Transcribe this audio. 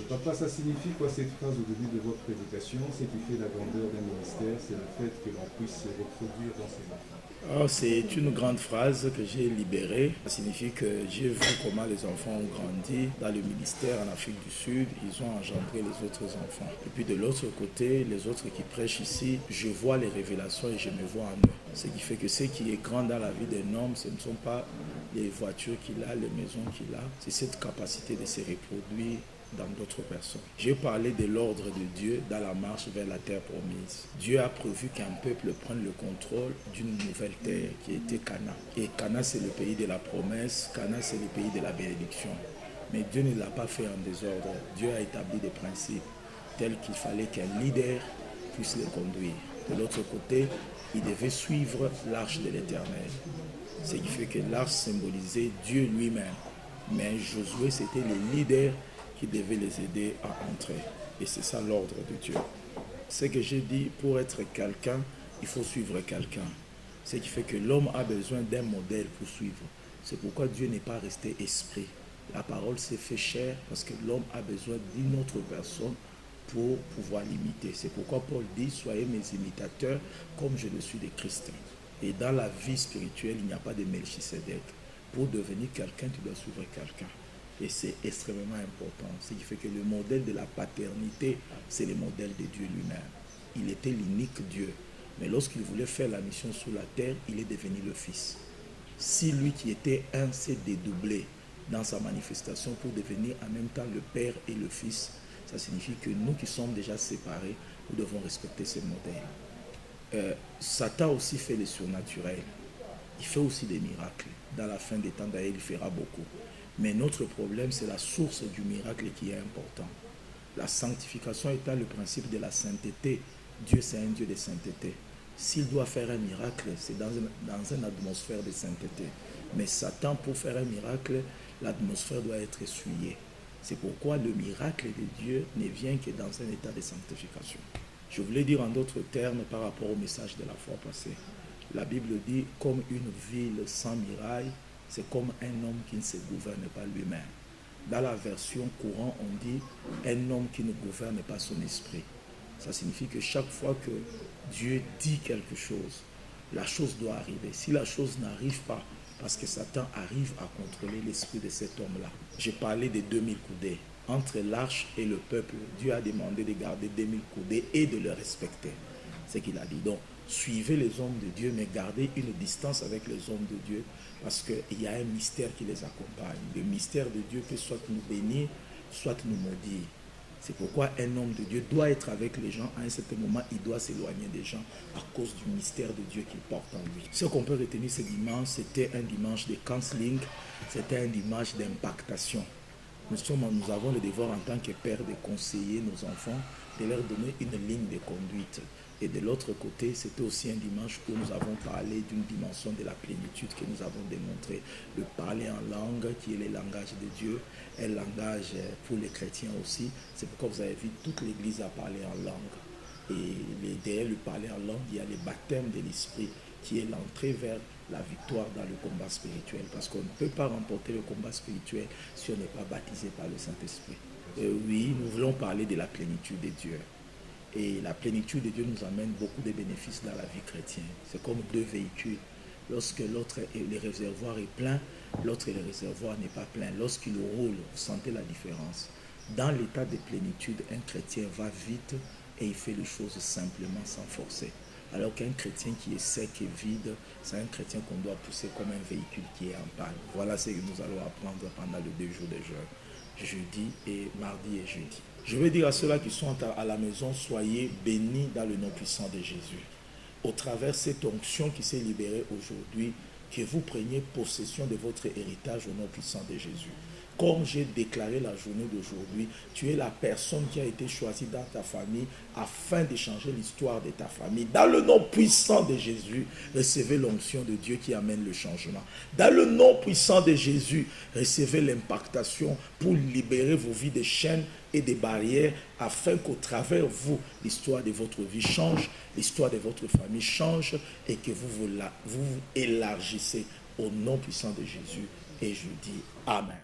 Papa, ça signifie quoi cette phrase au début de votre prédication? Ce qui fait la grandeur d'un ministère, c'est le fait que l'on puisse se reproduire dans ses enfants. Oh, c'est une grande phrase que j'ai libérée. Ça signifie que j'ai vu comment les enfants ont grandi dans le ministère en Afrique du Sud. Ils ont engendré les autres enfants. Et puis de l'autre côté, les autres qui prêchent ici, je vois les révélations et je me vois en eux. Ce qui fait que ce qui est grand dans la vie d'un homme, ce ne sont pas les voitures qu'il a, les maisons qu'il a. C'est cette capacité de se reproduire dans d'autres personnes. J'ai parlé de l'ordre de Dieu dans la marche vers la terre promise. Dieu a prévu qu'un peuple prenne le contrôle d'une nouvelle terre qui était Cana. Et Cana, c'est le pays de la promesse. Cana, c'est le pays de la bénédiction. Mais Dieu ne l'a pas fait en désordre. Dieu a établi des principes tels qu'il fallait qu'un leader puisse les conduire. De l'autre côté, il devait suivre l'arche de l'Éternel. Ce qui fait que l'arche symbolisait Dieu lui-même. Mais Josué, c'était le leader qui devait les aider à entrer. Et c'est ça l'ordre de Dieu. Ce que j'ai dit, pour être quelqu'un, il faut suivre quelqu'un. Ce qui fait que l'homme a besoin d'un modèle pour suivre. C'est pourquoi Dieu n'est pas resté esprit. La parole s'est fait chair parce que l'homme a besoin d'une autre personne pour pouvoir l'imiter. C'est pourquoi Paul dit, soyez mes imitateurs comme je le suis de Christ. Et dans la vie spirituelle, il n'y a pas de Melchisedec. Pour devenir quelqu'un, tu dois suivre quelqu'un. Et c'est extrêmement important. Ce qui fait que le modèle de la paternité, c'est le modèle de Dieu lui-même. Il était l'unique Dieu. Mais lorsqu'il voulait faire la mission sur la terre, il est devenu le Fils. Si lui qui était un s'est dédoublé dans sa manifestation pour devenir en même temps le Père et le Fils, ça signifie que nous qui sommes déjà séparés, nous devons respecter ce modèle. Satan aussi fait le surnaturel. Il fait aussi des miracles. Dans la fin des temps, d'ailleurs, il fera beaucoup. Mais notre problème, c'est la source du miracle qui est important. La sanctification étant le principe de la sainteté. Dieu, c'est un Dieu de sainteté. S'il doit faire un miracle, c'est dans une atmosphère de sainteté. Mais Satan, pour faire un miracle, l'atmosphère doit être essuyée. C'est pourquoi le miracle de Dieu ne vient que dans un état de sanctification. Je voulais dire en d'autres termes par rapport au message de la fois passée. La Bible dit, comme une ville sans muraille, c'est comme un homme qui ne se gouverne pas lui-même. Dans la version courante, on dit un homme qui ne gouverne pas son esprit. Ça signifie que chaque fois que Dieu dit quelque chose, la chose doit arriver. Si la chose n'arrive pas, parce que Satan arrive à contrôler l'esprit de cet homme-là. J'ai parlé des 2000 coudées. Entre l'arche et le peuple, Dieu a demandé de garder 2000 coudées et de le respecter. C'est ce qu'il a dit. Donc, suivez les hommes de Dieu, mais gardez une distance avec les hommes de Dieu, parce qu'il y a un mystère qui les accompagne. Le mystère de Dieu peut soit nous bénir, soit nous maudire. C'est pourquoi un homme de Dieu doit être avec les gens. À un certain moment, il doit s'éloigner des gens à cause du mystère de Dieu qu'il porte en lui. Ce qu'on peut retenir ce dimanche, c'était un dimanche de counseling, c'était un dimanche d'impactation. Nous avons le devoir en tant que père de conseiller nos enfants, de leur donner une ligne de conduite. Et de l'autre côté, c'était aussi un dimanche où nous avons parlé d'une dimension de la plénitude que nous avons démontré. De parler en langue, qui est le langage de Dieu, un langage pour les chrétiens aussi. C'est pourquoi vous avez vu, toute l'Église a parlé en langue. Et derrière le parler en langue, il y a le baptême de l'Esprit, qui est l'entrée vers la victoire dans le combat spirituel. Parce qu'on ne peut pas remporter le combat spirituel si on n'est pas baptisé par le Saint-Esprit. Oui, nous voulons parler de la plénitude de Dieu. Et la plénitude de Dieu nous amène beaucoup de bénéfices dans la vie chrétienne. C'est comme deux véhicules. Lorsque le réservoir est plein, l'autre le réservoir n'est pas plein. Lorsqu'il roule, vous sentez la différence. Dans l'état de plénitude, un chrétien va vite et il fait les choses simplement, sans forcer. Alors qu'un chrétien qui est sec et vide, c'est un chrétien qu'on doit pousser comme un véhicule qui est en panne. Voilà ce que nous allons apprendre pendant les 2 jours de jeûne, jeudi et mardi et jeudi. Je veux dire à ceux-là qui sont à la maison, soyez bénis dans le nom puissant de Jésus. Au travers de cette onction qui s'est libérée aujourd'hui, que vous preniez possession de votre héritage au nom puissant de Jésus. Comme j'ai déclaré la journée d'aujourd'hui, tu es la personne qui a été choisie dans ta famille afin de changer l'histoire de ta famille. Dans le nom puissant de Jésus, recevez l'onction de Dieu qui amène le changement. Dans le nom puissant de Jésus, recevez l'impactation pour libérer vos vies des chaînes et des barrières afin qu'au travers vous, l'histoire de votre vie change, l'histoire de votre famille change et que vous élargissez au nom puissant de Jésus. Et je dis Amen.